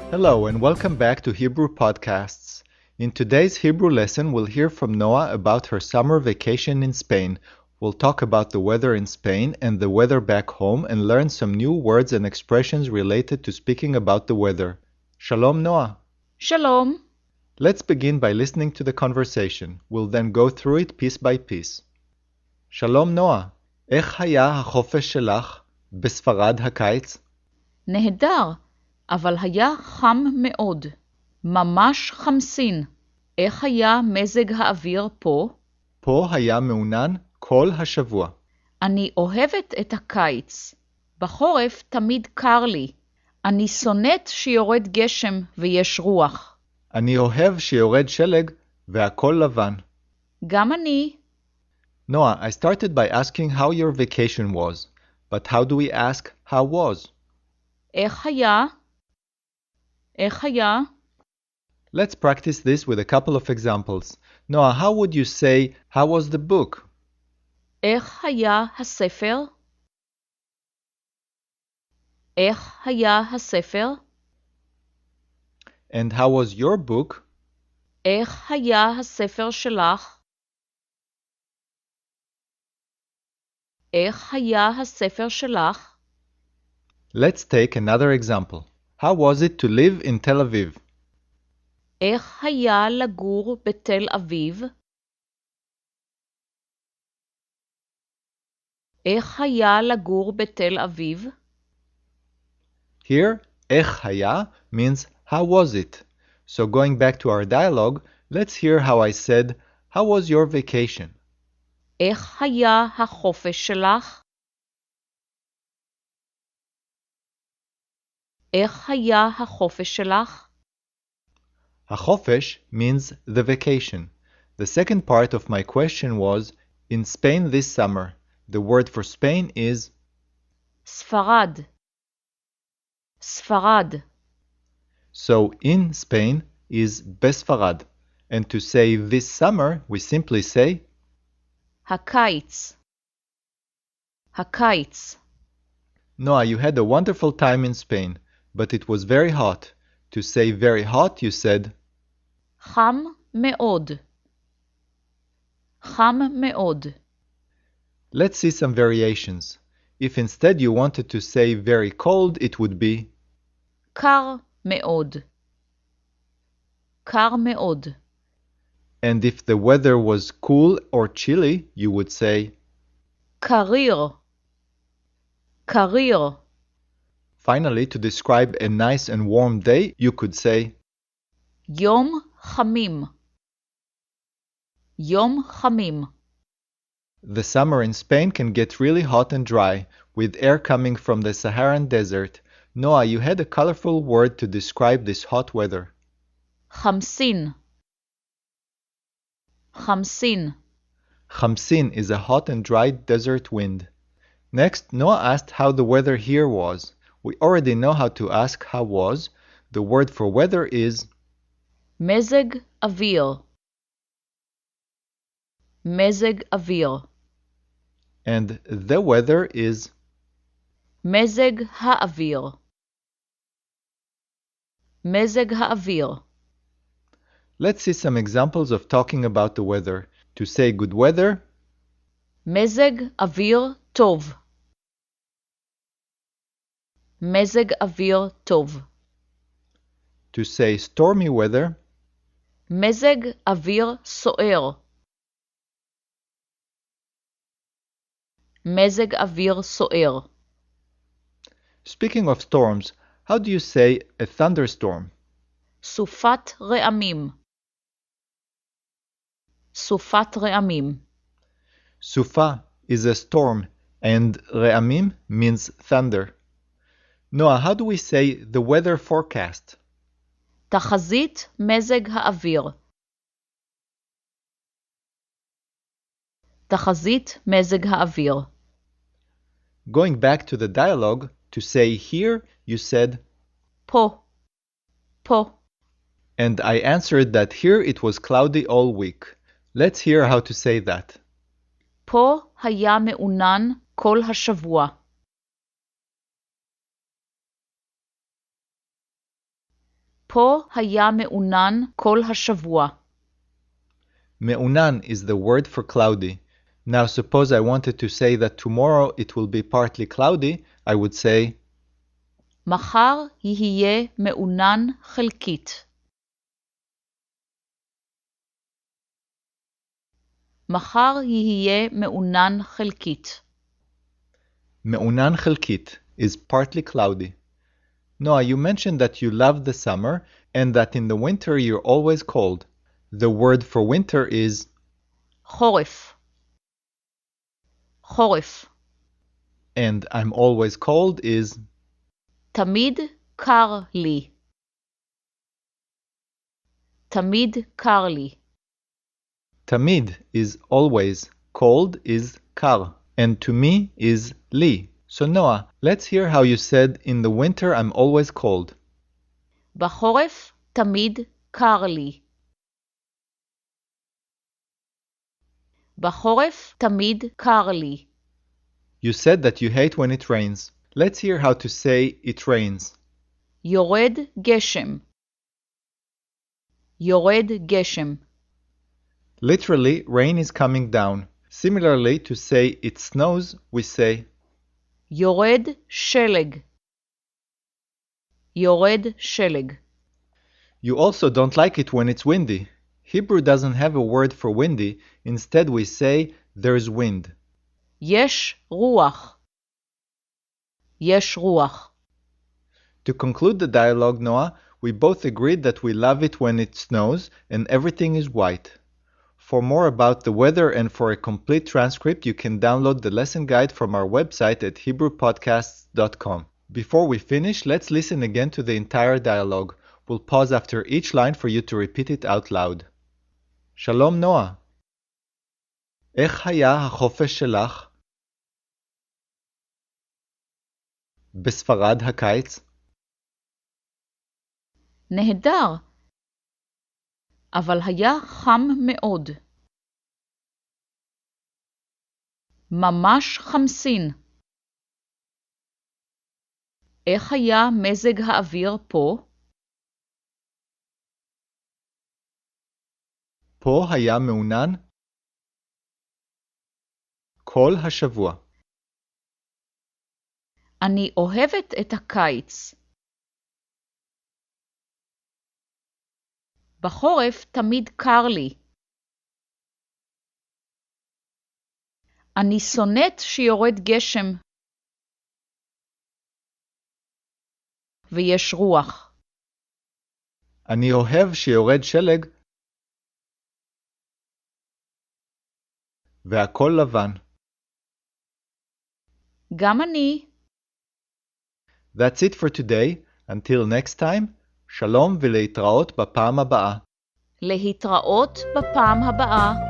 Hello and welcome back to Hebrew Podcasts. In today's Hebrew lesson, we'll hear from Noah about her summer vacation in Spain. We'll talk about the weather in Spain and the weather back home and learn some new words and expressions related to speaking about the weather. Shalom, Noah. Shalom. Let's begin by listening to the conversation. We'll then go through it piece by piece. Shalom, Noah. איך היה החופש שלך בספרד הקיץ? נהדר, אבל היה חם מאוד. ממש חמסין. איך היה מזג האוויר פה? פה היה מעונן כל השבוע. אני אוהבת את הקיץ. בחורף תמיד קר לי. אני שונאת שיורד גשם ויש רוח. אני אוהב שיורד שלג והכל לבן. גם אני. Noah, I started by asking how your vacation was, but how do we ask how was? איך היה? איך היה? Let's practice this with a couple of examples. Noah, how would you say, how was the book? איך היה הספר? איך היה הספר? And how was your book? איך היה הספר שלך? איך היה הספר שלך? Let's take another example. How was it to live in Tel Aviv? איך היה לגור בתל אביב? איך היה לגור בתל אביב? Here, איך היה means how was it? So going back to our dialogue, let's hear how I said, how was your vacation? איך היה החופש שלך? איך היה החופש שלך? החופש means the vacation. The second part of my question was, in Spain this summer. The word for Spain is ספרד. ספרד. so in Spain is בספרד. And to say this summer, we simply say הקיץ. הקיץ. Noah, you had a wonderful time in Spain, but it was very hot. To say very hot, you said חם מאוד. חם מאוד. Let's see some variations. If instead you wanted to say very cold, it would be קר מאוד. קר מאוד. and if the weather was cool or chilly, you would say קריר. קריר. Finally, to describe a nice and warm day, you could say יום חמים. יום חמים. The summer in Spain can get really hot and dry, with air coming from the Saharan desert. Noah, you had a colorful word to describe this hot weather. חמסין. חמסין. Khamsin is a hot and dry desert wind. Next, Noah asked how the weather here was. We already know how to ask how was. The word for weather is מזג אוויר. מזג אוויר. and the weather is מזג האוויר. מזג האוויר. Let's see some examples of talking about the weather. To say good weather, מזג אוויר טוב. מזג אוויר טוב. to say stormy weather, מזג אוויר סוער. מזג אוויר סוער. Speaking of storms, how do you say a thunderstorm? סופת רעמים. סופת רעמים. Sufa is a storm and re'amim means thunder. Noah, how do we say the weather forecast? תחזית מזג האוויר. תחזית מזג האוויר. Going back to the dialogue, to say here, you said, פה. פה. and I answered that here it was cloudy all week. Let's hear how to say that. פה היה מעונן כל השבוע. פה היה מעונן כל השבוע. מעונן is the word for cloudy. Now suppose I wanted to say that tomorrow it will be partly cloudy, I would say מחר יהיה מעונן חלקית. מחר יהיה מעונן חלקית. מעונן חלקית is partly cloudy. Noah, you mentioned that you love the summer and that in the winter you're always cold. The word for winter is חורף. חורף. and I'm always cold is תמיד קר לי. תמיד קר לי. תמיד is always, cold is קר, and to me is לי. So Noah, let's hear how you said in the winter I'm always cold. בחורף תמיד קר לי. בחורף תמיד קר לי. You said that you hate when it rains. Let's hear how to say it rains. יורד גשם. יורד גשם. Literally, rain is coming down. Similarly, to say it snows, we say יורד שלג. יורד שלג. You also don't like it when it's windy. Hebrew doesn't have a word for windy. Instead, we say there's wind. יש רוח. יש רוח. To conclude the dialogue, Noah, we both agreed that we love it when it snows and everything is white. For more about the weather and for a complete transcript, you can download the lesson guide from our website at HebrewPodcasts.com. Before we finish, let's listen again to the entire dialogue. We'll pause after each line for you to repeat it out loud. Shalom, Noah. איך היה החופש שלך? בספרד הקיץ? נהדר. אבל היה חם מאוד. ממש חמסין. איך היה מזג האוויר פה? פה היה מעונן כל השבוע. אני אוהבת את הקיץ. בחורף תמיד קר לי. אני שונאת שיורד גשם. ויש רוח. אני אוהב שיורד שלג והכל לבן. גם אני. That's it for today. Until next time, שלום ולהתראות בפעם הבאה. להתראות בפעם הבאה.